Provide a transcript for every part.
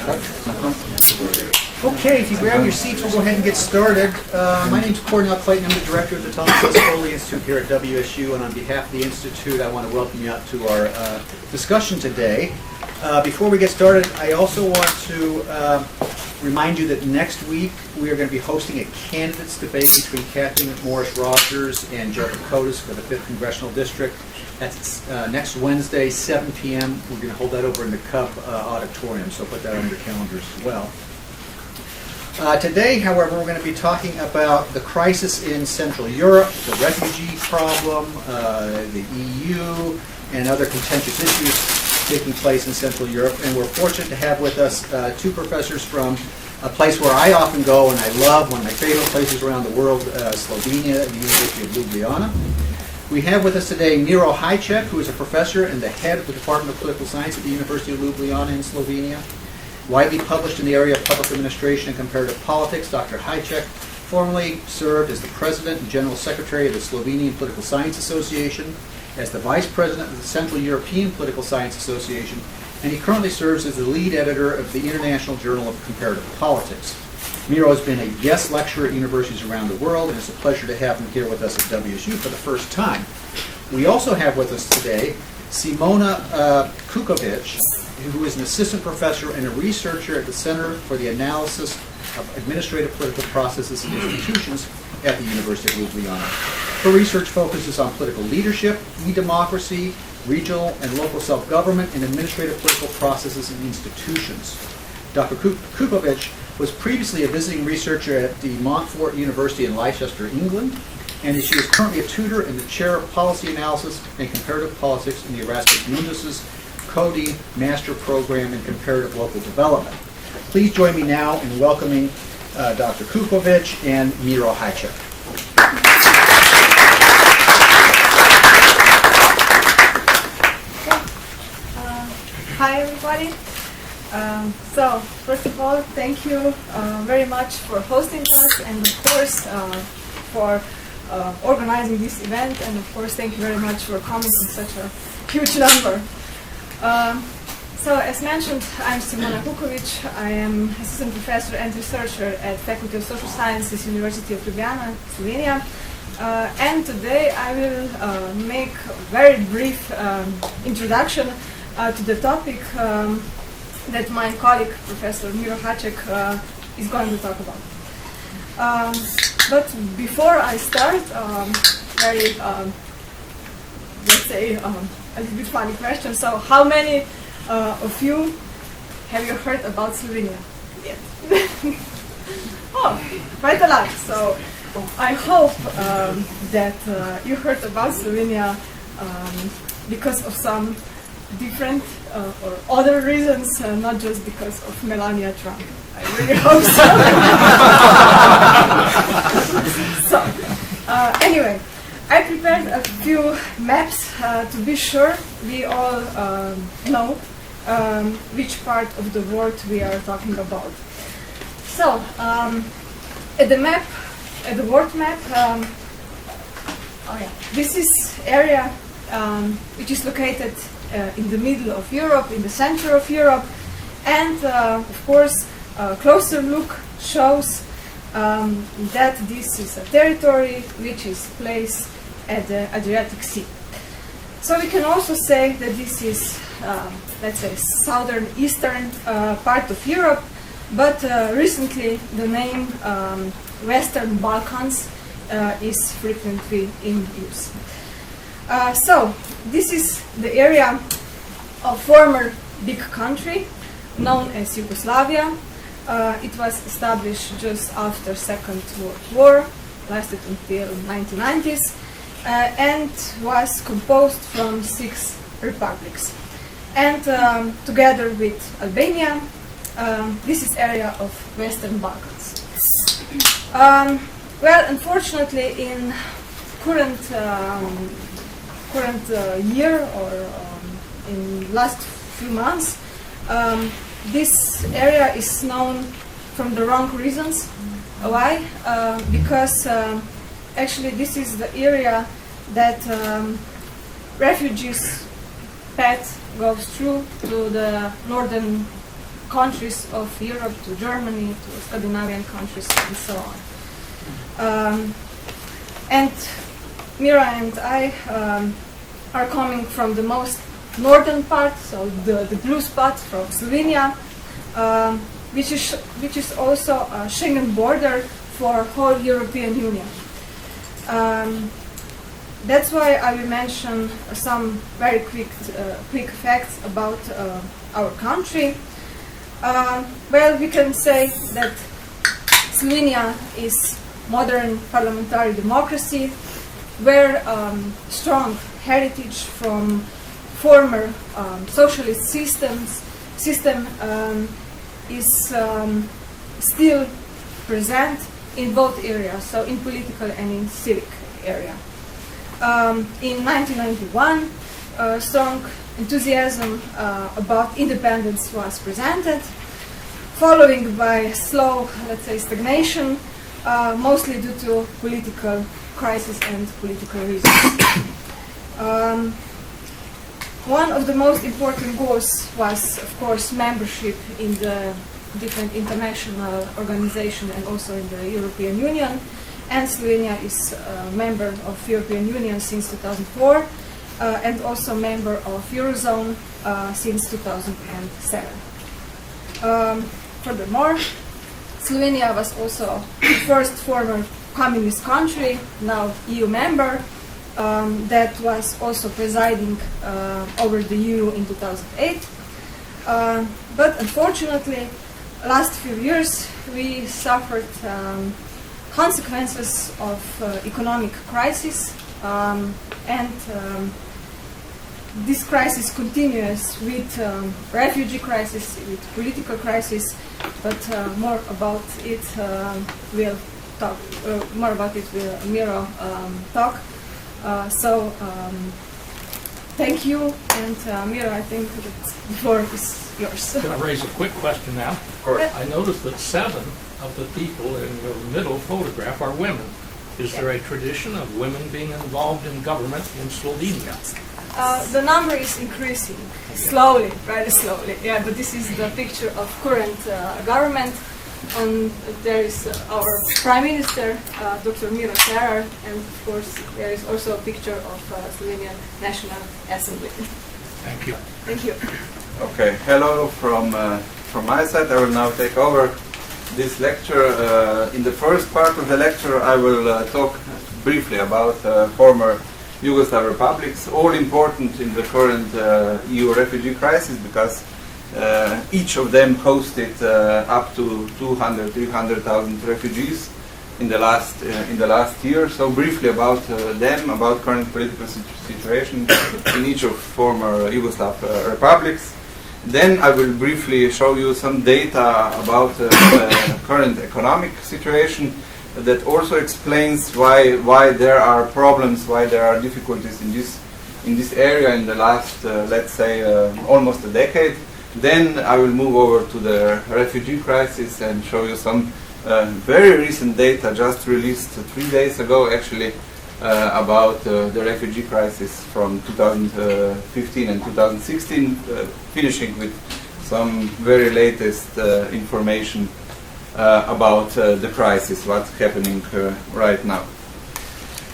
Okay, if you grab your seats, we'll go ahead and get started. My name is Cornell Clayton. I'm the director of the Foley Institute here at WSU, and on behalf of the Institute, I want to welcome you out to our discussion today. Before we get started, I also want to remind you that next week we are going to be hosting a candidates debate between Kathleen Morris Rogers and Joe Kokotis for the 5th Congressional District. That's next Wednesday, 7 p.m. We're going to hold that over in the Cub Auditorium, so put that on your calendars as well. Today, however, we're going to be talking about the crisis in Central Europe, the refugee problem, the EU, and other contentious issues taking place in Central Europe. And we're fortunate to have with us two professors from a place where I often go and I love, one of my favorite places around the world, Slovenia, the University of Ljubljana. We have with us today Miro Hacek, who is a professor and the head of the Department of Political Science at the University of Ljubljana in Slovenia. Widely published in the area of public administration and comparative politics, Dr. Hacek formerly served as the president and general secretary of the Slovenian Political Science Association, as the vice president of the Central European Political Science Association, and he currently serves as the lead editor of the International Journal of Comparative Politics. Miro has been a guest lecturer at universities around the world, and it's a pleasure to have him here with us at WSU for the first time. We also have with us today Simona Kukovic, who is an assistant professor and a researcher at the Center for the Analysis of Administrative Political Processes and Institutions at the University of Ljubljana. Her research focuses on political leadership, e-democracy, regional and local self-government, and administrative political processes and institutions. Dr. Kukovic was previously a visiting researcher at the Montfort University in Leicester, England, and she is currently a tutor and the chair of policy analysis and comparative politics in the Erasmus Mundus's Cody Master Program in Comparative Local Development. Please join me now in welcoming Dr. Kukovic and Miro Hacek. Hi, everybody. So, first of all, thank you very much for hosting us, and of course for organizing this event, and of course thank you very much for coming in such a huge number. So, as mentioned, I'm Simona Kukovic. I am assistant professor and researcher at Faculty of Social Sciences, University of Ljubljana, Slovenia. And today I will make a very brief introduction to the topic that my colleague, Professor Miro Hacek, is going to talk about. But before I start, very, let's say, a little bit funny question. So, how many of you have you heard about Slovenia? Yes. Oh, quite a lot. So, I hope that you heard about Slovenia because of some different or other reasons, not just because of Melania Trump. I really hope so. Anyway, I prepared a few maps to be sure we all know which part of the world we are talking about. So, at the world map, this is area which is located in the middle of Europe, in the center of Europe, and of course, a closer look shows that this is a territory which is placed at the Adriatic Sea. So we can also say that this is, let's say, southern eastern part of Europe, but recently the name Western Balkans is frequently in use. So this is the area of former big country known as Yugoslavia. It was established just after Second World War, lasted until 1990s, and was composed from 6 republics. And together with Albania, this is area of Western Balkans. Well, unfortunately, in current year or in last few months, this area is known from the wrong reasons. Why? Because actually this is the area that refugees path goes through to the northern countries of Europe to Germany to Scandinavian countries and so on. And Miro and I are coming from the most northern part, so the blue spot from Slovenia, which is also a Schengen border for whole European Union. That's why I will mention some very quick facts about our country. Well, we can say that Slovenia is modern parliamentary democracy, where strong heritage from former socialist system is still present in both areas, so in political and in civic area. In 1991, strong enthusiasm about independence was presented, following by slow, let's say, stagnation, mostly due to political crisis and political reasons. One of the most important goals was, of course, membership in the different international organizations and also in the European Union. And Slovenia is a member of European Union since 2004 and also member of Eurozone since 2007. Furthermore, Slovenia was also the first former communist country, now EU member, that was also presiding over the EU in 2008. But unfortunately, last few years we suffered consequences of economic crisis, and this crisis continues with refugee crisis, with political crisis, but more about it will talk. More about it will Miro talk. So thank you, and Miro, I think that the floor is yours. Can I raise a quick question now? Of course. I noticed that 7 of the people in your middle photograph are women. Is there a tradition of women being involved in government in Slovenia? The number is increasing slowly, very slowly. Yeah, but this is the picture of current government. And there is our Prime Minister, Dr. Miro, and of course there is also a picture of Slovenian National Assembly. Thank you. Thank you. Okay, hello from my side. I will now take over this lecture. In the first part of the lecture, I will talk briefly about former Yugoslav republics, all important in the current EU refugee crisis, because each of them hosted up to 200,000-300,000 refugees in the last year. So briefly about them, about current political situation in each of former Yugoslav republics. Then I will briefly show you some data about the current economic situation that also explains why there are problems, why there are difficulties in this area in the last, let's say, almost a decade. Then I will move over to the refugee crisis and show you some very recent data just released 3 days ago, actually, about the refugee crisis from 2015 and 2016, finishing with some very latest information about the crisis, what's happening right now.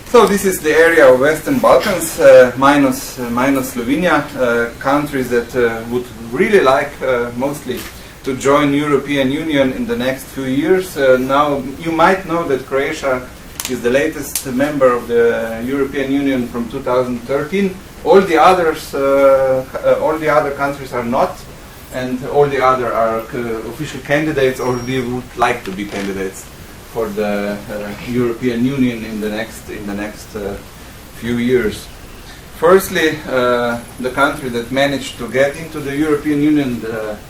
So this is the area of Western Balkans, minus Slovenia, countries that would really like mostly to join European Union in the next few years. Now you might know that Croatia is the latest member of the European Union from 2013. All the other countries are not, and all the other are official candidates, or they would like to be candidates for the European Union in the next few years. Firstly, the country that managed to get into the European Union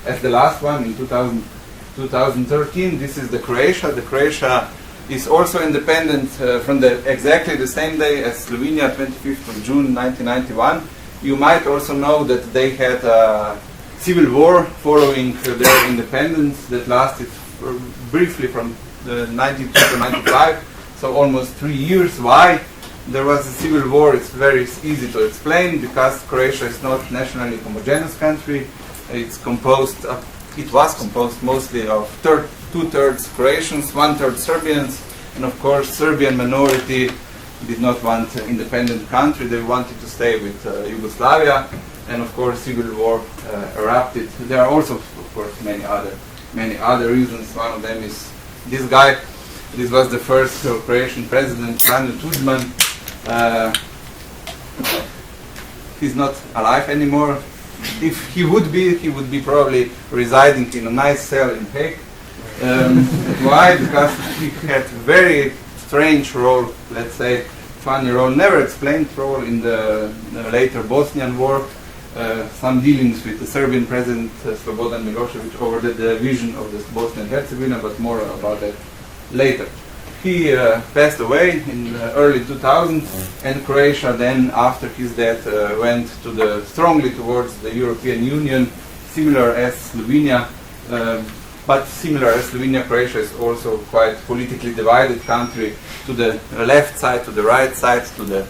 as the last one in 2013, this is the Croatia. The Croatia is also independent from exactly the same day as Slovenia, 25th of June 1991. You might also know that they had a civil war following their independence that lasted briefly from 92 to 95, so almost 3 years. Why there was a civil war? It's very easy to explain, because Croatia is not nationally homogeneous country. It's composed it was composed mostly of two-thirds Croatians, one-third Serbians, and of course Serbian minority did not want an independent country. They wanted to stay with Yugoslavia, and of course civil war erupted. There are also, of course, many other reasons. One of them is this guy. This was the first Croatian president, Franjo Tuđman. He's not alive anymore. If he would be probably residing in a nice cell in Hague. Why? Because he had very strange role, let's say, funny role, never explained role in the later Bosnian War. Some dealings with the Serbian president Slobodan Milosevic over the division of the Bosnia and Herzegovina, but more about that later. He passed away in early 2000, and Croatia then, after his death, went strongly towards the European Union, similar as Slovenia. But similar as Slovenia, Croatia is also quite politically divided country. To the left side, to the right side, to the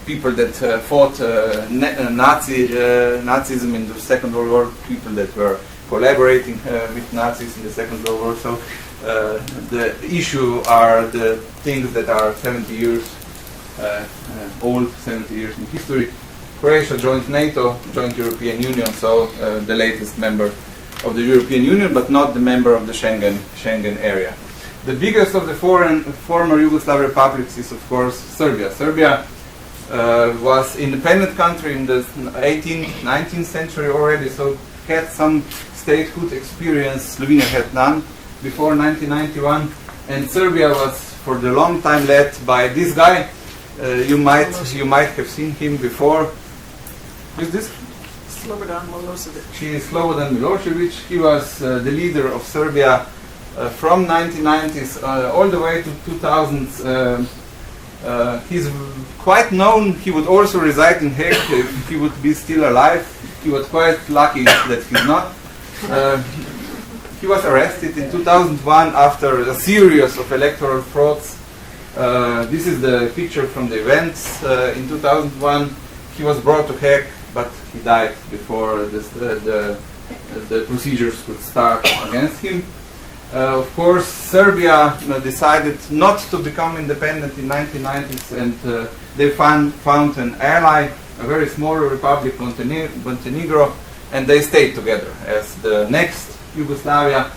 people that fought Nazism in the Second World War, people that were collaborating with Nazis in the Second World War. So the issue are the things that are 70 years old, 70 years in history. Croatia joined NATO, joined European Union, so the latest member of the European Union, but not the member of the Schengen area. The biggest of the former Yugoslav republics is, of course, Serbia. Serbia was independent country in the 18th, 19th century already, so had some statehood experience. Slovenia had none before 1991, and Serbia was for the long time led by this guy. You might have seen him before. Who's this? Slobodan Milosevic. He is Slobodan Milosevic. He was the leader of Serbia from 1990s all the way to 2000s. He's quite known. He would also reside in Hague if he would be still alive. He was quite lucky that he's not. He was arrested in 2001 after a series of electoral frauds. This is the picture from the events in 2001. He was brought to Hague, but he died before the procedures could start against him. Of course, Serbia decided not to become independent in 1990s, and they found an ally, a very small republic, Montenegro, and they stayed together as the next Yugoslavia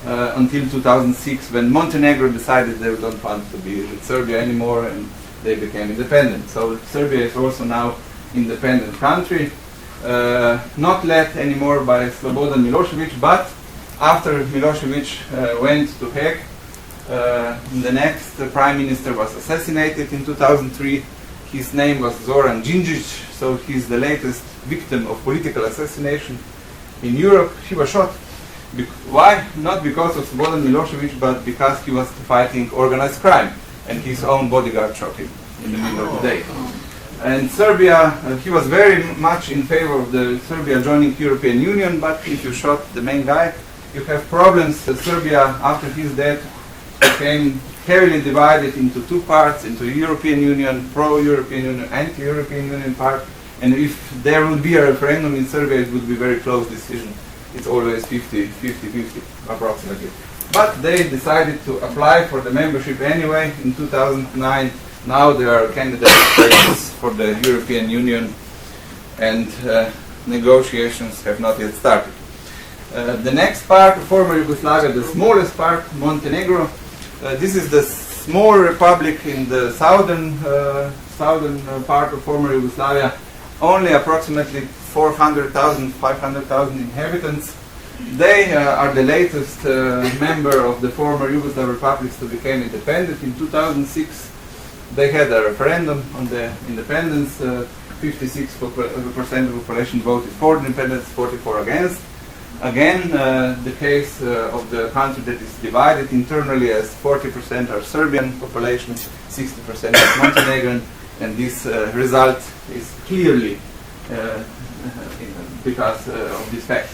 until 2006, when Montenegro decided they don't want to be with Serbia anymore, and they became independent. So Serbia is also now independent country, not led anymore by Slobodan Milosevic, but after Milosevic went to Hague, the next prime minister was assassinated in 2003. His name was Zoran Đinđić, so he's the latest victim of political assassination in Europe. He was shot. Why? Not because of Slobodan Milosevic, but because he was fighting organized crime, and his own bodyguard shot him in the middle of the day. And Serbia, he was very much in favor of the Serbia joining European Union, but if you shot the main guy, you have problems. Serbia, after his death, became heavily divided into two parts, into European Union, pro-European Union, anti-European Union part. And if there would be a referendum in Serbia, it would be a very close decision. It's always 50-50 approximately. But they decided to apply for the membership anyway in 2009. Now they are candidates for the European Union, and negotiations have not yet started. The next part, former Yugoslavia, the smallest part, Montenegro. This is the small republic in the southern part of former Yugoslavia. Only approximately 400,000, 500,000 inhabitants. They are the latest member of the former Yugoslav republics to become independent in 2006. They had a referendum on the independence. 56% of the population voted for independence, 44% against. Again, the case of the country that is divided internally, as 40% are Serbian population, 60% is Montenegrin, and this result is clearly because of this fact.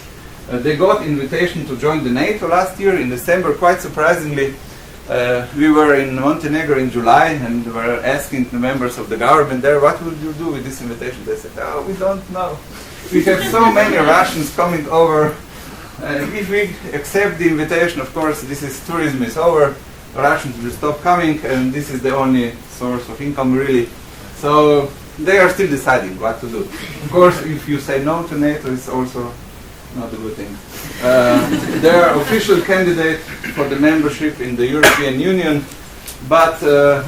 They got invitation to join the NATO last year in December, quite surprisingly. We were in Montenegro in July and were asking the members of the government there, what will you do with this invitation? They said, oh, we don't know. We have so many Russians coming over if we accept the invitation, of course, tourism is over, Russians will stop coming, and this is the only source of income really. So they are still deciding what to do. Of course, if you say no to NATO, it's also not a good thing. They are official candidates for the membership in the European Union, but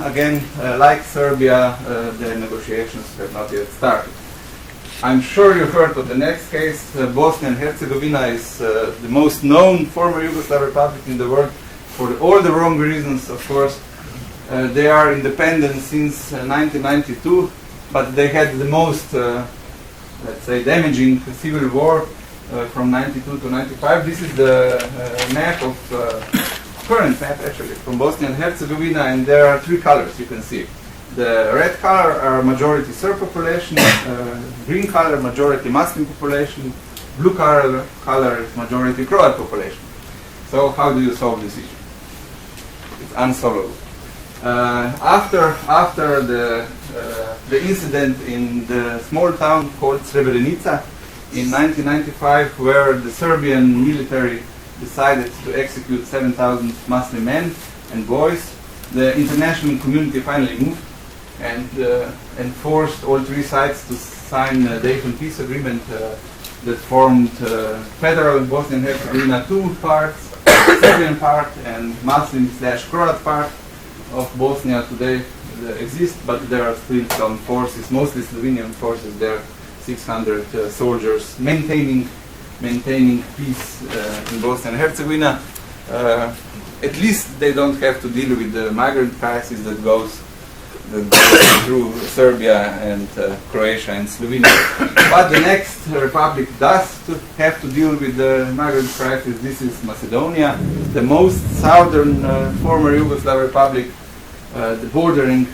again, like Serbia, the negotiations have not yet started. I'm sure you heard of the next case. Bosnia and Herzegovina is the most known former Yugoslav republic in the world for all the wrong reasons, of course. They are independent since 1992, but they had the most, let's say, damaging civil war from 92 to 95. This is the map of, current map actually, from Bosnia and Herzegovina, and there are three colors you can see. The red color are majority Serb population, green color majority Muslim population, blue color is majority Croat population. So how do you solve this issue? It's unsolvable. After the incident in the small town called Srebrenica in 1995, where the Serbian military decided to execute 7,000 Muslim men and boys, the international community finally moved and forced all three sides to sign the Dayton Peace Agreement that formed federal Bosnia and Herzegovina, two parts, Serbian part and Muslim/Croat part of Bosnia today exist, but there are still some forces, mostly Slovenian forces there, 600 soldiers maintaining peace in Bosnia and Herzegovina. At least they don't have to deal with the migrant crisis that goes through Serbia and Croatia and Slovenia. But the next republic does have to deal with the migrant crisis. This is Macedonia, the most southern former Yugoslav republic, bordering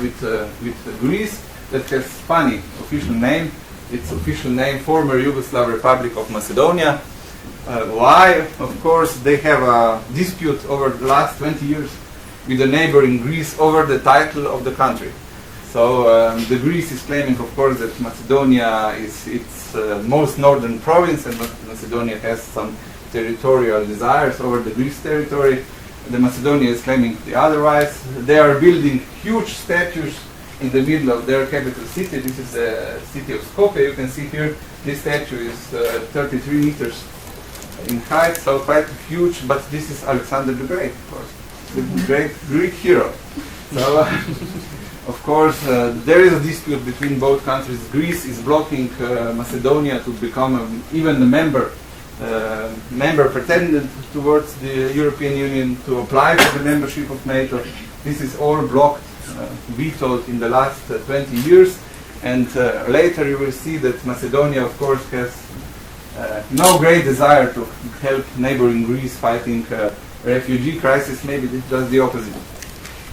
with Greece, that has funny official name. Its official name, former Yugoslav Republic of Macedonia. Why? Of course, they have a dispute over the last 20 years with the neighboring Greece over the title of the country. So the Greece is claiming, of course, that Macedonia is its most northern province, and Macedonia has some territorial desires over the Greece territory. The Macedonia is claiming the otherwise. They are building huge statues in the middle of their capital city. This is the city of Skopje. You can see here, this statue is 33 meters in height, so quite huge, but this is Alexander the Great, of course, the great Greek hero. So, of course, there is a dispute between both countries. Greece is blocking Macedonia to become even a member pretended towards the European Union, to apply for the membership of NATO. This is all blocked, vetoed in the last 20 years, and later you will see that Macedonia, of course, has no great desire to help neighboring Greece fighting refugee crisis. Maybe it does the opposite.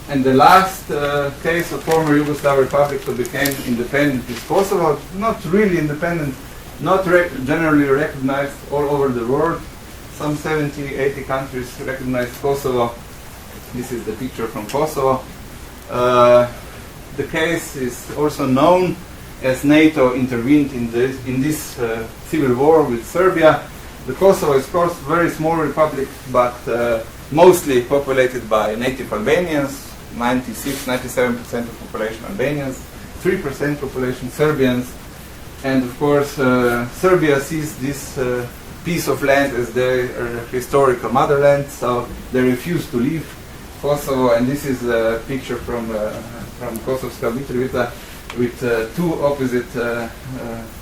And the last case of former Yugoslav republic who became independent is Kosovo. Not really independent, not generally recognized all over the world. Some 70, 80 countries recognize Kosovo. This is the picture from Kosovo. The case is also known as NATO intervened in this civil war with Serbia. The Kosovo is, of course, a very small republic, but mostly populated by native Albanians, 96-97% of population Albanians, 3% population Serbians, and of course Serbia sees this piece of land as their historical motherland, so they refuse to leave Kosovo. And this is a picture from Kosovska Mitrovica with two opposite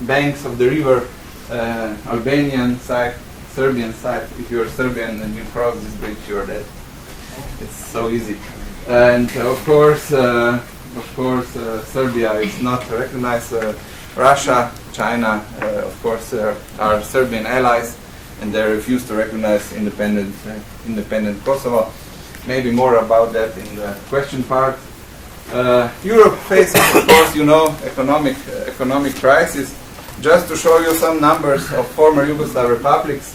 banks of the river, Albanian side, Serbian side. If you're Serbian and you cross this bridge, you're dead. It's so easy. And of course, Serbia is not recognized. Russia, China, of course, are Serbian allies, and they refuse to recognize independent Kosovo. Maybe more about that in the question part. Europe faces, of course, economic crisis. Just to show you some numbers of former Yugoslav republics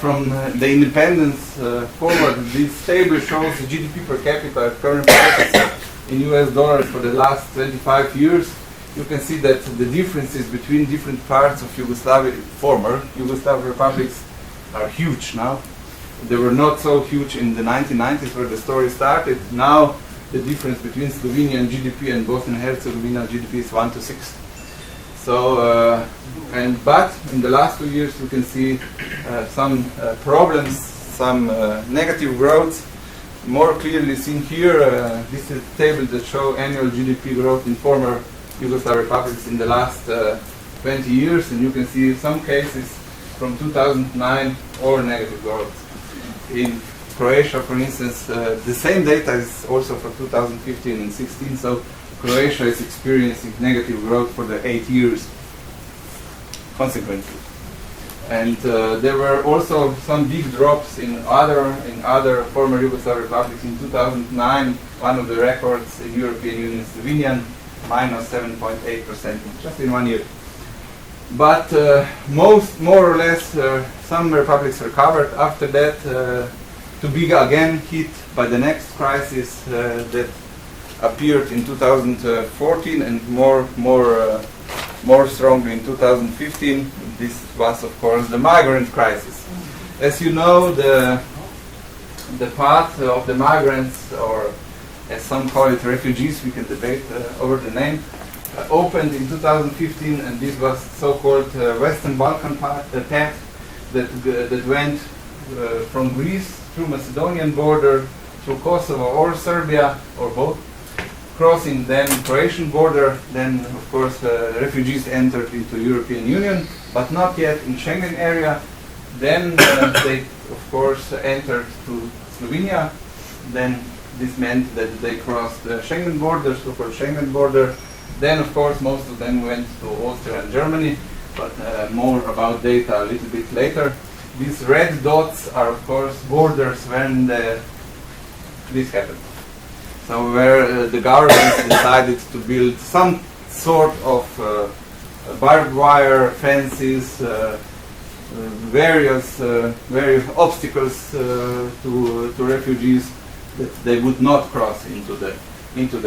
from the independence forward, this table shows the GDP per capita at current prices in US dollars for the last 25 years. you can see that the differences between different parts of Yugoslavia, former Yugoslav republics, are huge now. They were not so huge in the 1990s where the story started. Now the difference between Slovenian GDP and Bosnia and Herzegovina GDP is 1 to 6. So, but in the last 2 years you can see some problems, some negative growth. More clearly seen here, this is a table that shows annual GDP growth in former Yugoslav republics in the last 20 years, and you can see some cases from 2009 or negative growth. In Croatia, for instance, the same data is also for 2015 and 16, so Croatia is experiencing negative growth for the 8 years consequently. And there were also some big drops in other former Yugoslav republics. In 2009, one of the records in European Union, Slovenian, minus 7.8% just in 1 year. But more or less, some republics recovered. After that, to be again hit by the next crisis that appeared in 2014 and more strongly in 2015. This was, of course, the migrant crisis. As you know, the path of the migrants, or as some call it, refugees, we can debate over the name, opened in 2015, and this was so-called Western Balkan path that went from Greece through Macedonian border, through Kosovo or Serbia, or both, crossing then Croatian border. Then, of course, refugees entered into European Union, but not yet in Schengen area. Then they, of course, entered to Slovenia. Then this meant that they crossed the Schengen border, so-called Schengen border. Then, of course, most of them went to Austria and Germany, but more about data a little bit later. These red dots are, of course, borders when this happened. So where the government decided to build some sort of barbed wire fences, various obstacles to refugees that they would not cross into the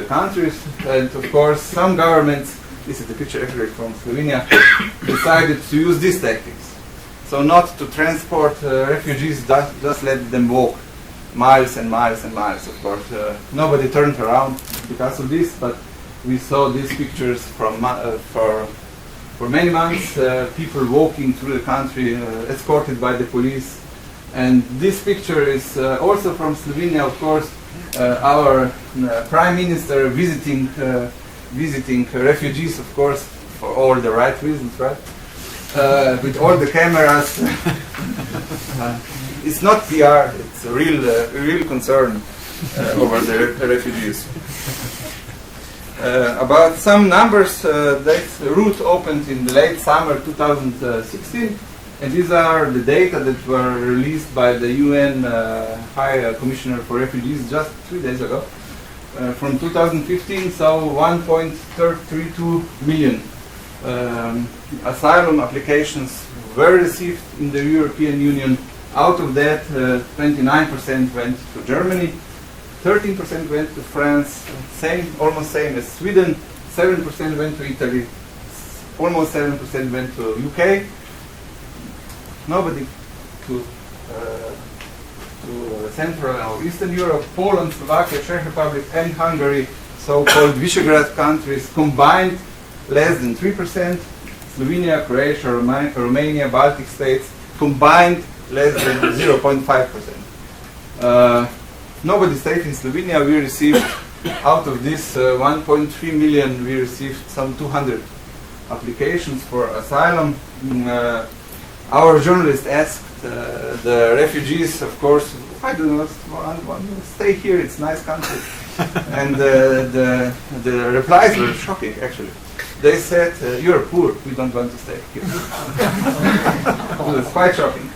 countries. And of course, some governments, this is the picture actually from Slovenia, decided to use these tactics. So not to transport refugees, just let them walk miles and miles and miles. Of course, nobody turned around because of this, but we saw these pictures from for many months, people walking through the country, escorted by the police. And this picture is also from Slovenia, of course. Our Prime Minister visiting refugees, of course, for all the right reasons, right? With all the cameras. It's not PR, it's a real concern over the refugees. About some numbers, this route opened in the late summer 2016, and these are the data that were released by the UN High Commissioner for Refugees just 3 days ago. From 2015, so 1.32 million asylum applications were received in the European Union. Out of that, 29% went to Germany, 13% went to France, almost same as Sweden, 7% went to Italy, almost 7% went to UK, nobody to Central or Eastern Europe. Poland, Slovakia, Czech Republic, and Hungary, so-called Visegrad countries, combined less than 3%. Slovenia, Croatia, Romania, Baltic states, combined less than 0.5%. Nobody stayed in Slovenia. We received, out of this 1.3 million, we received some 200 applications for asylum. Our journalist asked the refugees, of course, why do you not want to stay here? It's a nice country. And the replies were shocking, actually. They said, you're poor, we don't want to stay here. It was quite shocking.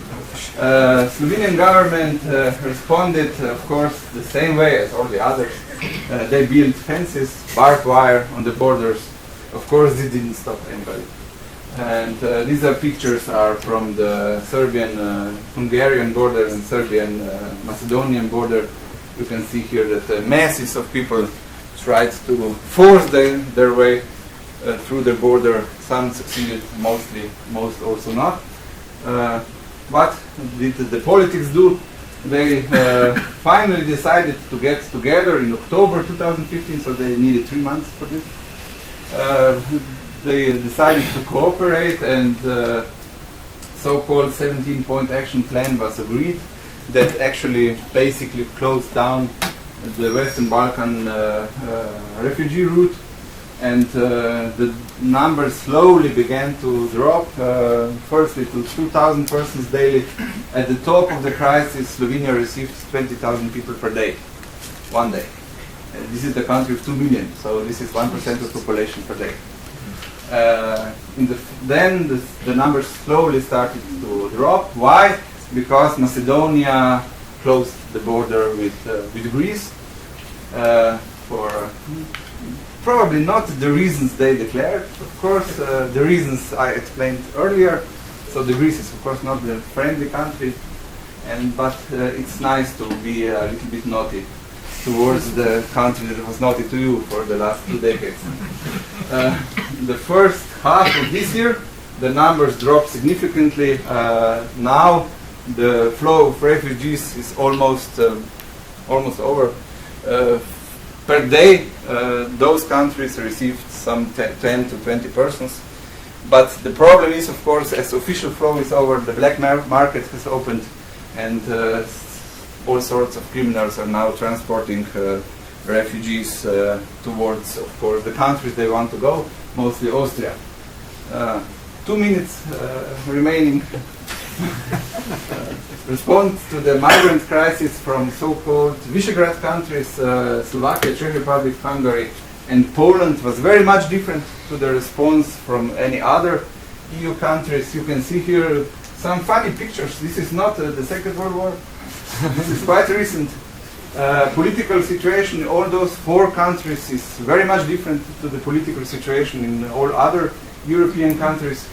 Slovenian government responded, of course, the same way as all the others. They built fences, barbed wire on the borders. Of course, this didn't stop anybody. And these are pictures are from the Serbian-Hungarian border and Serbian-Macedonian border. You can see here that masses of people tried to force their way through the border. Some succeeded, most also not. What did the politics do? They finally decided to get together in October 2015, so they needed 3 months for this. They decided to cooperate, and so-called 17-point action plan was agreed that actually basically closed down the Western Balkan refugee route, and the numbers slowly began to drop, firstly to 2,000 persons daily. At the top of the crisis, Slovenia received 20,000 people per day, one day. This is the country of 2 million, so this is 1% of population per day. Then the numbers slowly started to drop. Why? Because Macedonia closed the border with Greece for probably not the reasons they declared. Of course, the reasons I explained earlier. So the Greece is of course not a friendly country, but it's nice to be a little bit naughty towards the country that was naughty to you for the last 2 decades. The first half of this year, the numbers dropped significantly. Now the flow of refugees is almost over. Per day, those countries received some 10 to 20 persons. But the problem is, of course, as official flow is over, the black market has opened, and all sorts of criminals are now transporting refugees towards, of course, the countries they want to go, mostly Austria. 2 minutes remaining. Response to the migrant crisis from so-called Visegrad countries, Slovakia, Czech Republic, Hungary, and Poland was very much different to the response from any other EU countries. You can see here some funny pictures. This is not the Second World War. This is quite recent. Political situation in all those 4 countries is very much different to the political situation in all other European countries.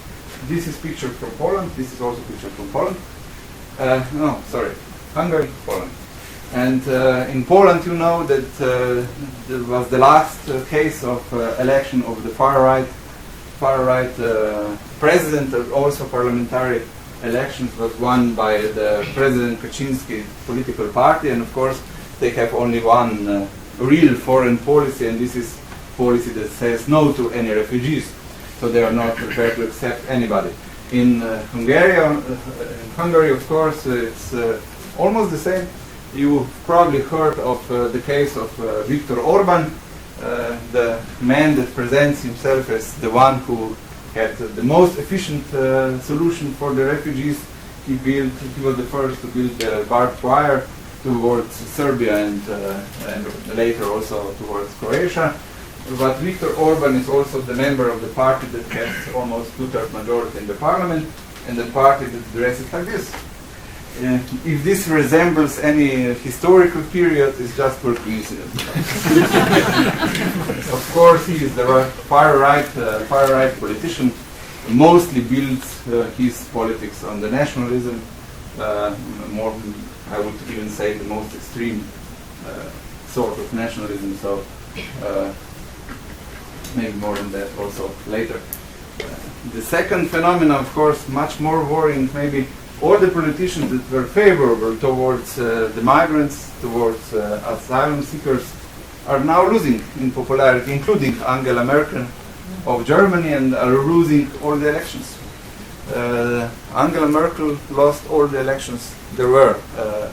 This is picture from Poland. This is also picture from Poland. Hungary, Poland. And in Poland, you know that there was the last case of election of the far-right president, also parliamentary elections was won by the President Kaczynski political party, and of course they have only one real foreign policy, and this is policy that says no to any refugees. So they are not prepared to accept anybody. In Hungary, of course, it's almost the same. You probably heard of the case of Viktor Orban, the man that presents himself as the one who had the most efficient solution for the refugees. He was the first to build the barbed wire towards Serbia and later also towards Croatia. But Viktor Orban is also the member of the party that has almost 2/3 majority in the parliament, and the party that dresses like this. If this resembles any historical period, it's just for coincidence. Of course, he is the far-right politician. Mostly builds his politics on the nationalism. More, I would even say, the most extreme sort of nationalism. So. Maybe more than that also later. The second phenomenon, of course, much more worrying. Maybe all the politicians that were favorable towards the migrants, towards asylum seekers, are now losing in popularity, including Angela Merkel of Germany, and are losing all the elections. Angela Merkel lost all the elections that were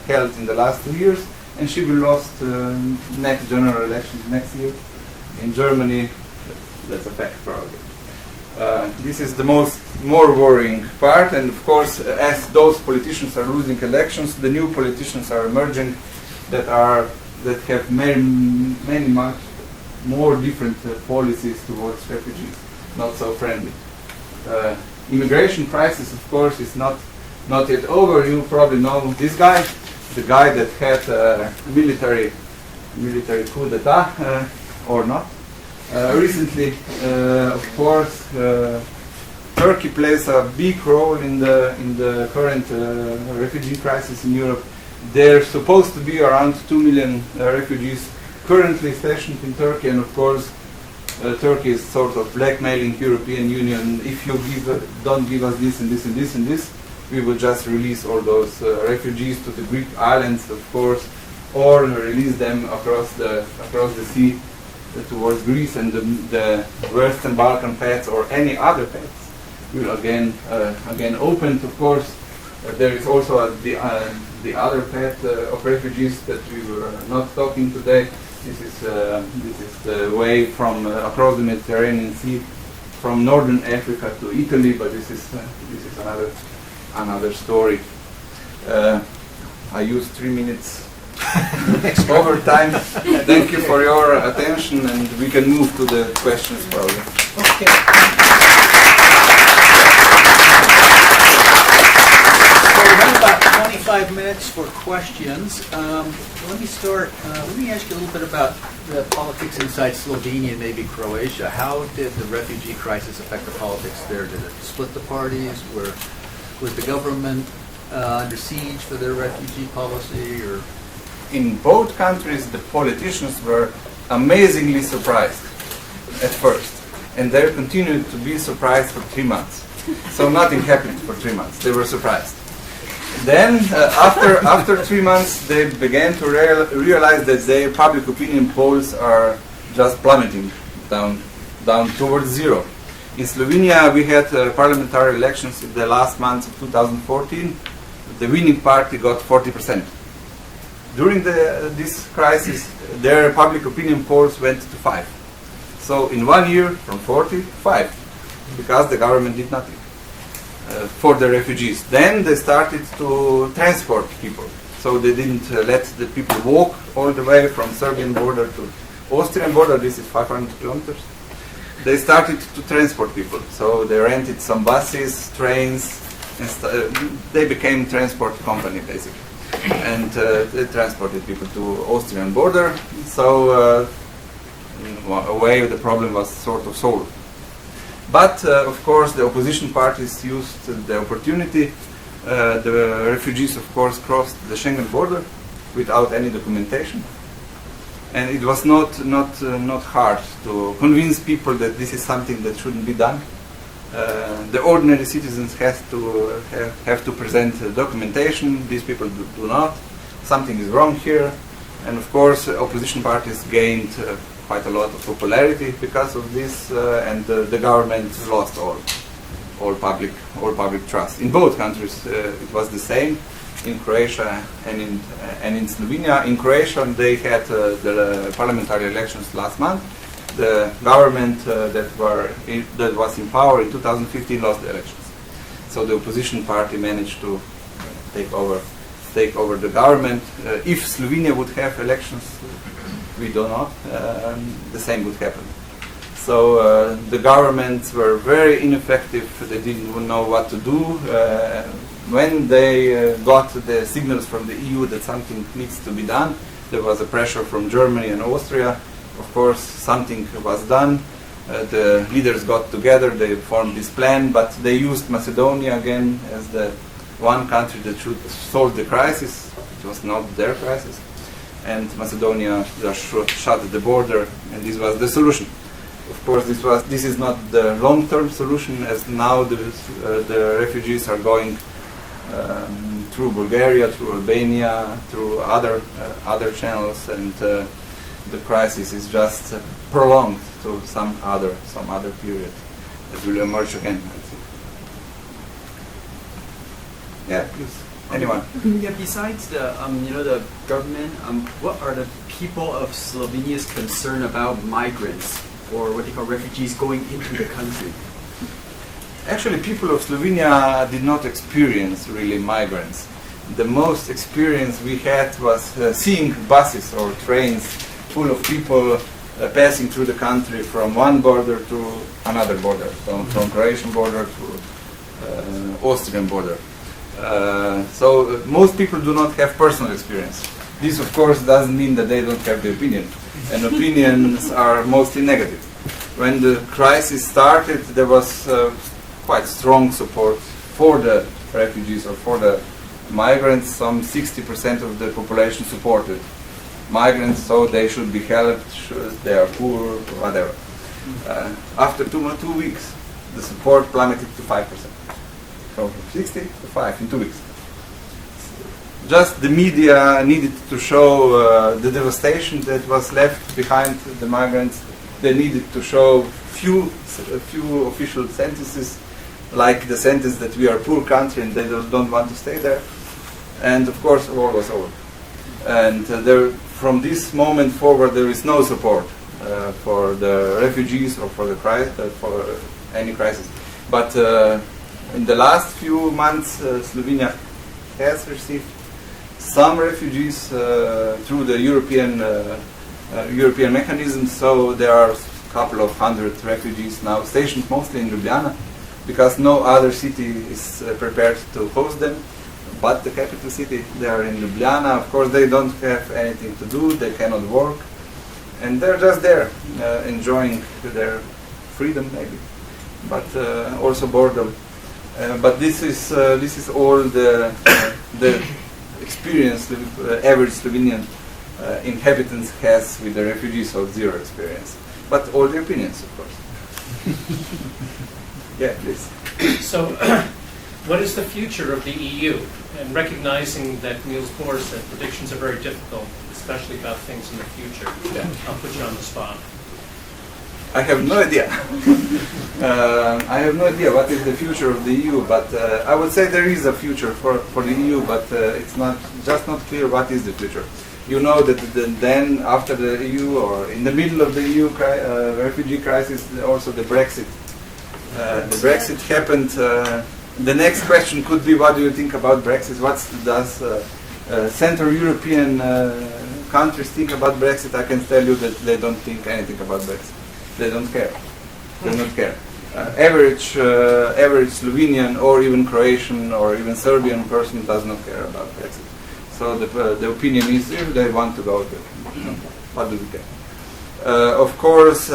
held in the last 2 years, and she will lose next general elections next year. In Germany, that's a fact, probably. This is the more worrying part, and of course, as those politicians are losing elections, the new politicians are emerging that have many much more different policies towards refugees, not so friendly. Immigration crisis, of course, is not yet over. You probably know this guy, the guy that had military coup d'etat or not. Recently, of course, Turkey plays a big role in the current refugee crisis in Europe. There are supposed to be around 2 million refugees currently stationed in Turkey, and of course, Turkey is sort of blackmailing European Union. If you don't give us this and this and this and this, we will just release all those refugees to the Greek islands, of course, or release them across the sea towards Greece, and the Western Balkan paths or any other paths will again opened. Of course, there is also the other path of refugees that we were not talking today. This is the way from across the Mediterranean Sea, from northern Africa to Italy. But this is another story. I used 3 minutes over time. Thank you for your attention, and we can move to the questions probably. Okay. So we have about 25 minutes for questions. Let me start. Let me ask you a little bit about the politics inside Slovenia and maybe Croatia. How did the refugee crisis affect the politics there? Did it split the parties? Was the government under siege for their refugee policy, or? In both countries, the politicians were amazingly surprised at first, and they continued to be surprised for 3 months. So nothing happened for 3 months. They were surprised. Then, after 3 months, they began to realize that their public opinion polls are just plummeting down towards zero. In Slovenia, we had parliamentary elections in the last months of 2014. The winning party got 40%. During this crisis, their public opinion polls went to 5. So in 1 year, from 40 to 5, because the government did nothing for the refugees. Then they started to transport people. So they didn't let the people walk all the way from Serbian border to Austrian border. This is 500 kilometers. They started to transport people. So they rented some buses, trains, and they became transport company basically. And they transported people to Austrian border, so in a way the problem was sort of solved. But of course the opposition parties used the opportunity. The refugees of course crossed the Schengen border without any documentation, and it was not hard to convince people that this is something that shouldn't be done. The ordinary citizens have to present documentation. These people do not. Something is wrong here, and of course, opposition parties gained quite a lot of popularity because of this, and the government lost all public trust. In both countries, it was the same. In Croatia and in Slovenia. In Croatia, they had the parliamentary elections last month. The government that was in power in 2015 lost the elections. So the opposition party managed to take over the government. If Slovenia would have elections, we do not, the same would happen. So the governments were very ineffective. They didn't know what to do. When they got the signals from the EU that something needs to be done, there was a pressure from Germany and Austria. Of course, something was done. The leaders got together, they formed this plan, but they used Macedonia again as the one country that should solve the crisis. It was not their crisis. And Macedonia just shut the border, and this was the solution. Of course, this is not the long-term solution, as now the refugees are going through Bulgaria, through Albania, through other channels, and the crisis is just prolonged to some other period that will emerge again. I think. Yeah, please. Anyone? Yeah. Besides the the government, what are the people of Slovenia's concern about migrants, or what they call refugees, going into the country? Actually, people of Slovenia did not experience really migrants. The most experience we had was seeing buses or trains full of people passing through the country from one border to another border, from Croatian border to Austrian border. So most people do not have personal experience. This, of course, doesn't mean that they don't have the opinion, and opinions are mostly negative. When the crisis started, there was quite strong support for the refugees or for the migrants. Some 60% of the population supported migrants, so they should be helped, they are poor, whatever. After 2 weeks, the support plummeted to 5%. From 60 to 5 in 2 weeks. Just the media needed to show the devastation that was left behind the migrants. They needed to show few official sentences, like the sentence that we are a poor country and they don't want to stay there. And of course, war was over. And from this moment forward, there is no support for the refugees or for any crisis. But in the last few months, Slovenia has received some refugees through the European mechanism. So there are a couple of hundred refugees now stationed mostly in Ljubljana, because no other city is prepared to host them. But the capital city, they are in Ljubljana. Of course, they don't have anything to do. They cannot work, and they're just there, enjoying their freedom, maybe, but also boredom. But this is all the experience the average Slovenian inhabitants has with the refugees, of zero experience. But all the opinions, of course. Yeah, please. So, what is the future of the EU? And recognizing that Niels Bohr said predictions are very difficult, especially about things in the future. Yeah. I'll put you on the spot. I have no idea. I have no idea what is the future of the EU, but I would say there is a future for the EU, but it's not clear what is the future. You know that then after the EU, or in the middle of the EU refugee crisis, also the Brexit. The Brexit happened. The next question could be, what do you think about Brexit? What does Central European countries think about Brexit? I can tell you that they don't think anything about Brexit. They don't care. They don't care. Average Slovenian or even Croatian or even Serbian person does not care about Brexit. So the opinion is, if they want to go, what do we care? Of course,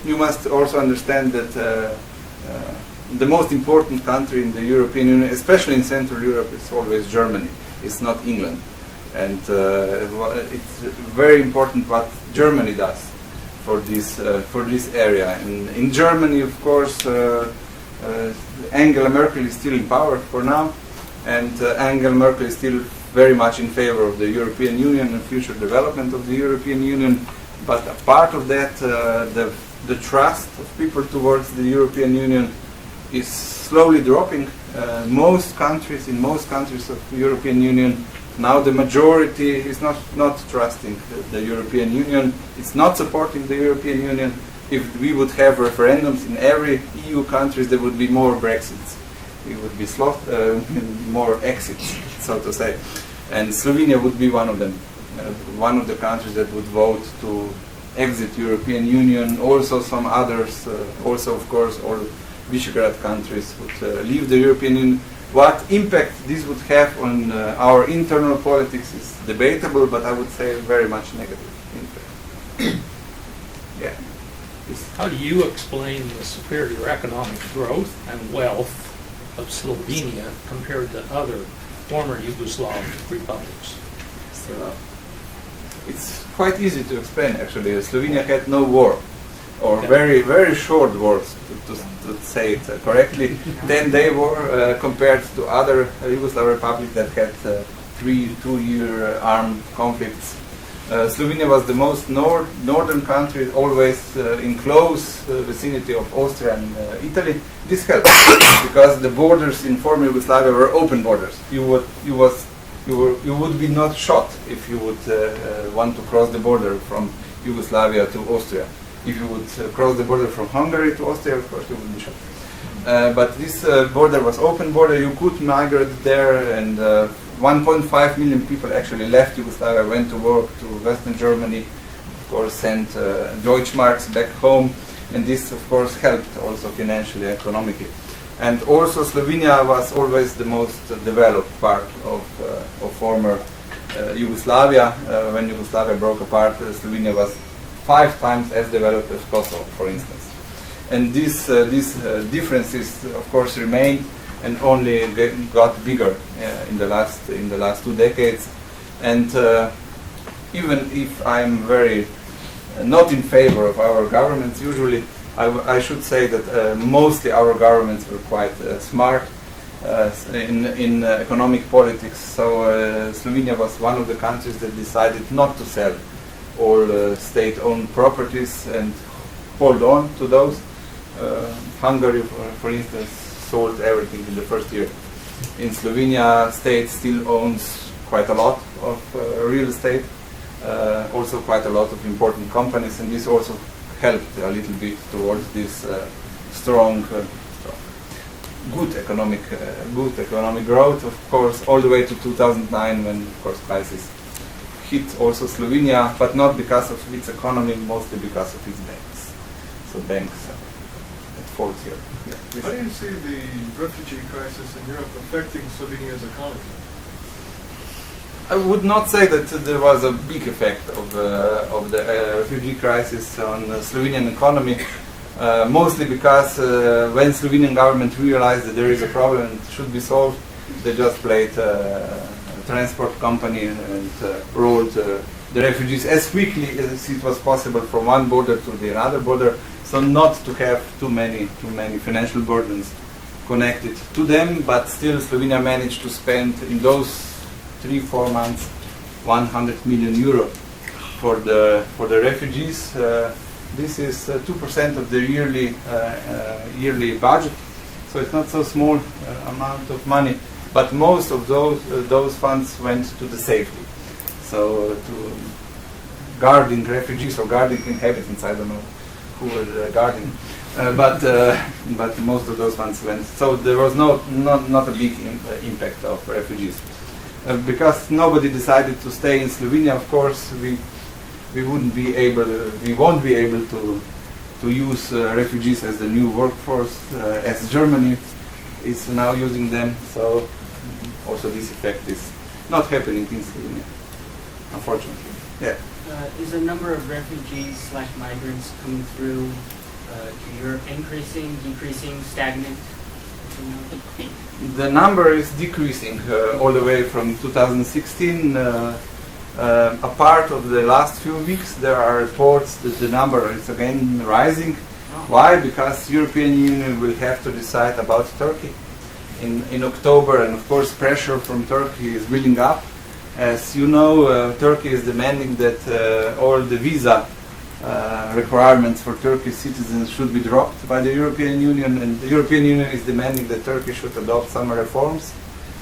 you must also understand that the most important country in the European Union, especially in Central Europe, is always Germany. It's not England. And it's very important what Germany does for this area. In Germany, of course, Angela Merkel is still in power for now, and Angela Merkel is still very much in favor of the European Union and future development of the European Union. But apart of that, the trust of people towards the European Union is slowly dropping. In most countries of the European Union, now the majority is not trusting the European Union. It's not supporting the European Union. If we would have referendums in every EU countries, there would be more Brexits. It would be more exits, so to say. And Slovenia would be one of them, one of the countries that would vote to exit European Union. Also some others, also of course all Visegrad countries would leave the European Union. What impact this would have on our internal politics is debatable, but I would say very much negative impact. Yeah. How do you explain the superior economic growth and wealth of Slovenia compared to other former Yugoslav republics? It's quite easy to explain, actually. Slovenia had no war, or very, very short wars, to say it correctly. Then they were compared to other Yugoslav republics that had 2-year armed conflicts. Slovenia was the most northern country, always in close vicinity of Austria and Italy. This helped because the borders in former Yugoslavia were open borders. You would be not shot if you would want to cross the border from Yugoslavia to Austria. If you would cross the border from Hungary to Austria, of course you would be shot. But this border was open border. You could migrate there, and 1.5 million people actually left Yugoslavia, went to work to Western Germany, of course sent Deutschmarks back home, and this of course helped also financially, economically. And also Slovenia was always the most developed part of former Yugoslavia. When Yugoslavia broke apart, Slovenia was 5 times as developed as Kosovo, for instance. And these differences, of course, remained and only got bigger in the last 2 decades. And even if I'm very not in favor of our governments, usually I should say that mostly our governments were quite smart in economic politics. So Slovenia was one of the countries that decided not to sell all state-owned properties and hold on to those. Hungary, for instance, sold everything in the first year. In Slovenia, state still owns quite a lot of real estate, also quite a lot of important companies, and this also helped a little bit towards this strong, good economic growth. Of course, all the way to 2009, when of course crisis hit also Slovenia, but not because of its economy, mostly because of its banks. So banks at fault here. Yeah, how do you see the refugee crisis in Europe affecting Slovenia's economy? I would not say that there was a big effect of the refugee crisis on the Slovenian economy, mostly because when Slovenian government realized that there is a problem and it should be solved, they just played a transport company and rolled the refugees as quickly as it was possible from one border to the other border, so not to have too many financial burdens connected to them, but still Slovenia managed to spend in those 3-4 months 100 million euro for the refugees. This is 2% of the yearly budget, so it's not so small amount of money. But most of those funds went to the safety, so to guarding refugees or guarding inhabitants. I don't know who was guarding, but most of those funds went. So there was not a big impact of refugees. Because nobody decided to stay in Slovenia, of course, we won't be able to use refugees as the new workforce, as Germany is now using them. So also this effect is not happening in Slovenia, unfortunately. Yeah. Is the number of refugees/migrants coming through to Europe increasing, decreasing, stagnant? The number is decreasing all the way from 2016. A part of the last few weeks, there are reports that the number is again rising. Why? Because European Union will have to decide about Turkey in October, and of course pressure from Turkey is building up. As you know, Turkey is demanding that all the visa requirements for Turkish citizens should be dropped by the European Union, and the European Union is demanding that Turkey should adopt some reforms,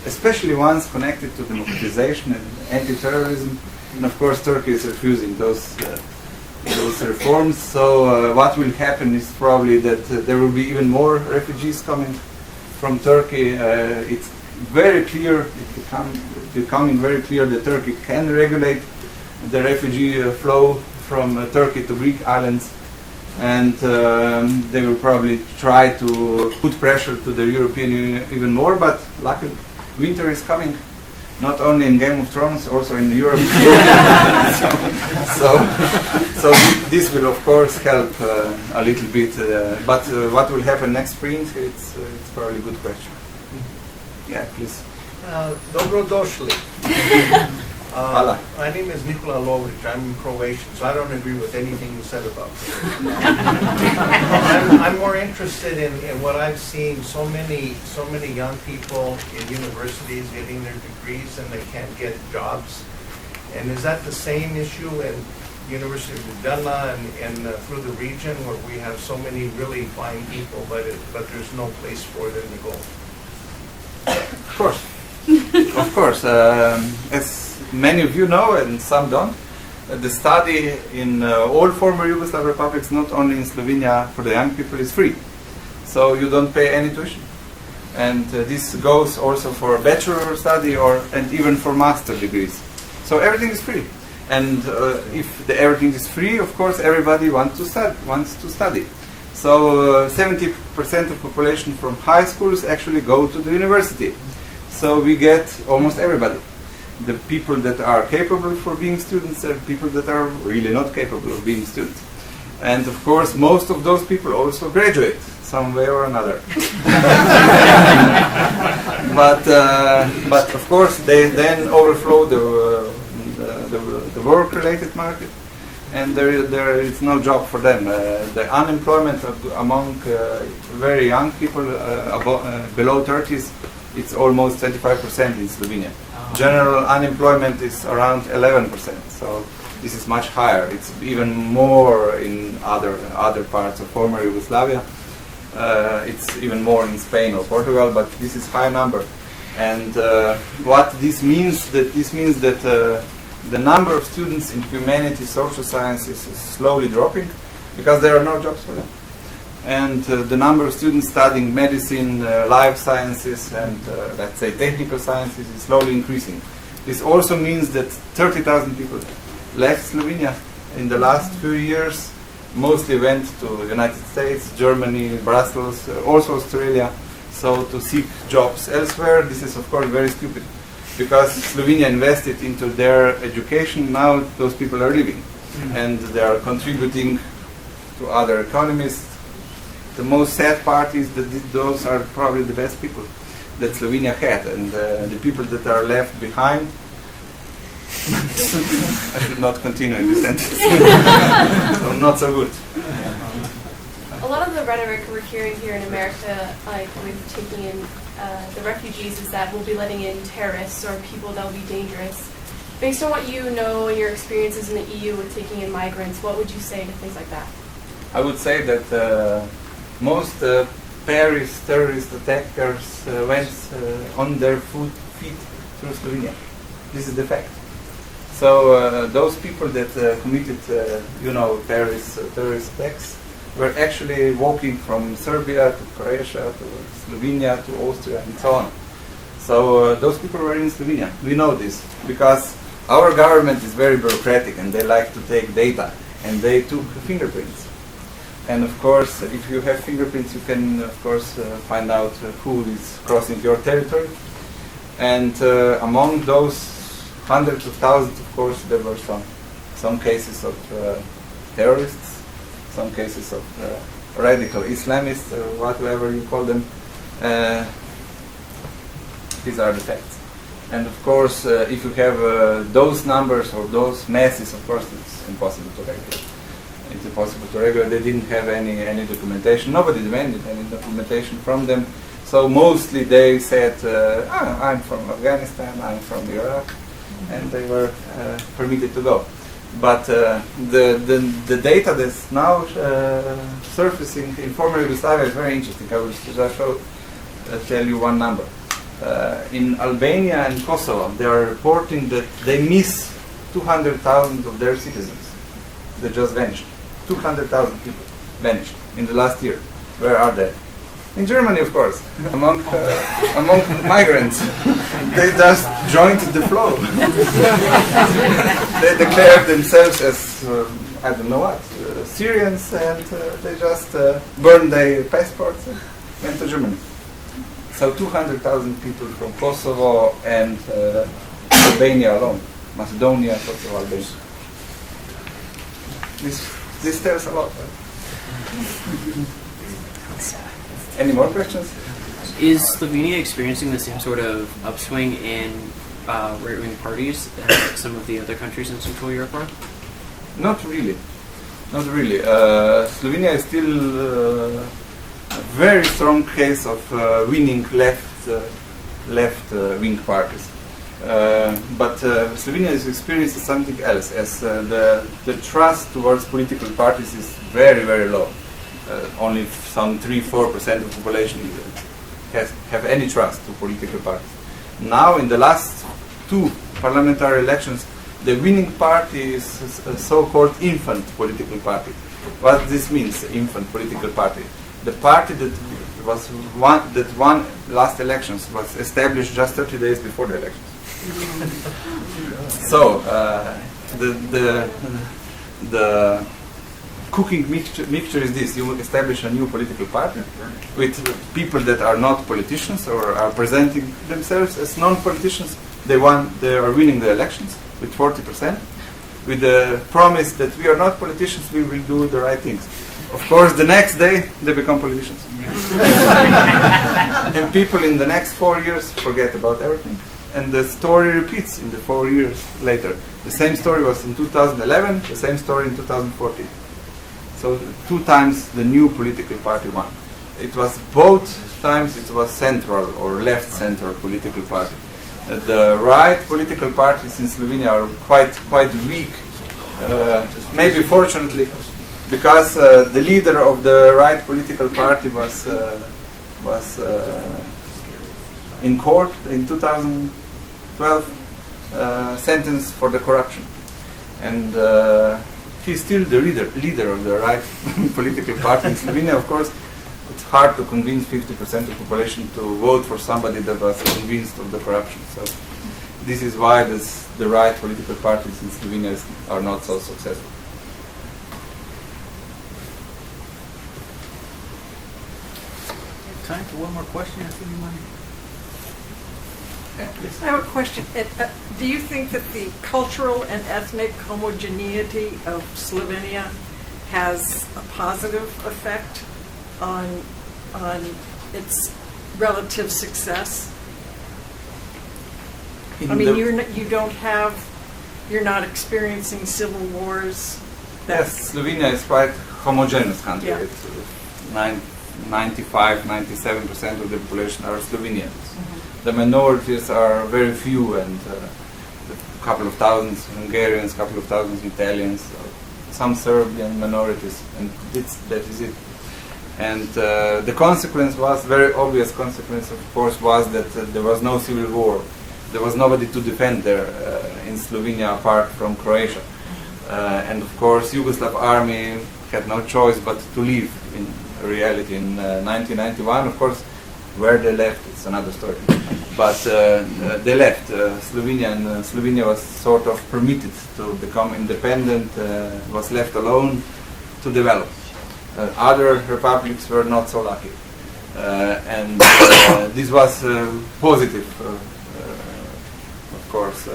especially ones connected to democratization and anti-terrorism. And of course, Turkey is refusing those reforms. So what will happen is probably that there will be even more refugees coming from Turkey. It's very clear, becoming very clear that Turkey can regulate the refugee flow from Turkey to Greek islands, and they will probably try to put pressure to the European Union even more, but luckily winter is coming, not only in Game of Thrones, also in Europe. so this will of course help a little bit, but what will happen next spring, it's probably a good question. Yeah, please. Dobrodošli. Hvala. My name is Nikola Lovic. I'm Croatian, so I don't agree with anything you said about me. I'm more interested in what I've seen. So many young people in universities getting their degrees and they can't get jobs. And is that the same issue in University of Ljubljana and through the region, where we have so many really fine people, but there's no place for them to go? Of course. Of course. As many of you know, and some don't, the study in all former Yugoslav republics, not only in Slovenia, for the young people is free. So you don't pay any tuition. And this goes also for a bachelor study and even for master degrees. So everything is free. And if everything is free, of course, everybody wants to study. So 70% of population from high schools actually go to the university. So we get almost everybody. The people that are capable for being students and people that are really not capable of being students. And of course, most of those people also graduate some way or another. but of course, they then overflow the work-related market, and there is no job for them. The unemployment among very young people below 30s, it's almost 25% in Slovenia. General unemployment is around 11%, so this is much higher. It's even more in other parts of former Yugoslavia. It's even more in Spain or Portugal, but this is high number. And what this means that the number of students in humanities, social sciences is slowly dropping because there are no jobs for them. And the number of students studying medicine, life sciences, and let's say technical sciences is slowly increasing. This also means that 30,000 people left Slovenia in the last few years, mostly went to the United States, Germany, Brussels, also Australia, so to seek jobs elsewhere. This is of course very stupid, because Slovenia invested into their education. Now those people are leaving, and they are contributing to other economies. The most sad part is that those are probably the best people that Slovenia had, and the people that are left behind. I should not continue in this sentence. So not so good. A lot of the rhetoric we're hearing here in America, like with taking in the refugees, is that we'll be letting in terrorists or people that will be dangerous. Based on what you know and your experiences in the EU with taking in migrants, what would you say to things like that? I would say that most Paris terrorist attackers went on their feet through Slovenia. This is the fact. So those people that committed, Paris terrorist attacks were actually walking from Serbia to Croatia to Slovenia to Austria and so on. So those people were in Slovenia. We know this because our government is very bureaucratic and they like to take data, and they took fingerprints. And of course, if you have fingerprints, you can of course find out who is crossing your territory. And among those hundreds of thousands, of course, there were some cases of terrorists, some cases of radical Islamists, or whatever you call them. These are the facts. And of course, if you have those numbers or those masses, of course, it's impossible to regulate. It's impossible to regulate. They didn't have any documentation. Nobody demanded any documentation from them. So mostly they said, I'm from Afghanistan, I'm from Iraq, and they were permitted to go. But the data that's now surfacing in former Yugoslavia is very interesting. I will just tell you one number. In Albania and Kosovo, they are reporting that they miss 200,000 of their citizens. They just vanished. 200,000 people vanished in the last year. Where are they? In Germany, of course, among migrants. They just joined the flow. They declared themselves as, I don't know what, Syrians, and they just burned their passports and went to Germany. So 200,000 people from Kosovo and Albania alone. Macedonia, Kosovo, Albania. This tells a lot. Right? Any more questions? Is Slovenia experiencing the same sort of upswing in right-wing parties as some of the other countries in Central Europe are? Not really. Not really. Slovenia is still a very strong case of winning left-wing parties. But Slovenia is experiencing something else, as the trust towards political parties is very, very low. Only some 3-4% of the population have any trust to political parties. Now, in the last 2 parliamentary elections, the winning party is a so-called infant political party. What this means, infant political party? The party that won last elections was established just 30 days before the elections. So the cooking mixture is this: you establish a new political party with people that are not politicians or are presenting themselves as non-politicians. They are winning the elections with 40%, with the promise that we are not politicians, we will do the right things. Of course, the next day they become politicians, and people in the next 4 years forget about everything and the story repeats in the 4 years later. The same story was in 2011, the same story in 2014. So 2 times the new political party won. It was both times it was central or left central political party. The right political parties in Slovenia are quite weak. Maybe fortunately, because the leader of the right political party was in court in 2012, sentenced for the corruption, and he's still the leader of the right political party in Slovenia. Of course, it's hard to convince 50% of the population to vote for somebody that was convinced of the corruption. So this is why the right political parties in Slovenia are not so successful. Time for one more question, if anyone. I have a question. Do you think that the cultural and ethnic homogeneity of Slovenia has a positive effect on its relative success? I mean, you're not experiencing civil wars. Yes, Slovenia is quite homogeneous country. Yeah. It's 95-97% of the population are Slovenians. The minorities are very few, and a couple of thousands Hungarians, a couple of thousands Italians, some Serbian minorities, and that is it. And the consequence was, very obvious consequence, of course, was that there was no civil war. There was nobody to defend there in Slovenia apart from Croatia. And of course, Yugoslav army had no choice but to leave in reality in 1991. Of course, where they left, it's another story. But they left Slovenia, and Slovenia was sort of permitted to become independent, was left alone to develop. Other republics were not so lucky. And this was positive, of course,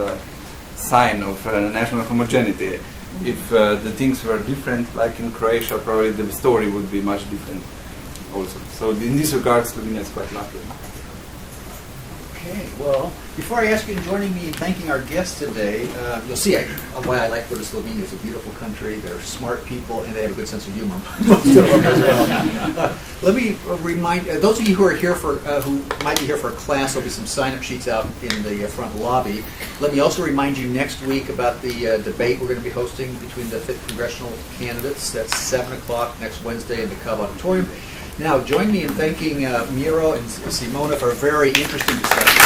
sign of national homogeneity. If the things were different, like in Croatia, probably the story would be much different also. So in this regard, Slovenia is quite lucky. Okay, well, before I ask you to join me in thanking our guests today, you'll see why I like to go to Slovenia. It's a beautiful country, they're smart people, and they have a good sense of humor. Let me remind those of you who are here who might be here for a class, there'll be some sign-up sheets out in the front lobby. Let me also remind you next week about the debate we're going to be hosting between the 5th congressional candidates. That's 7 o'clock next Wednesday in the Cub Auditorium. Now, join me in thanking Miro and Simona for a very interesting discussion.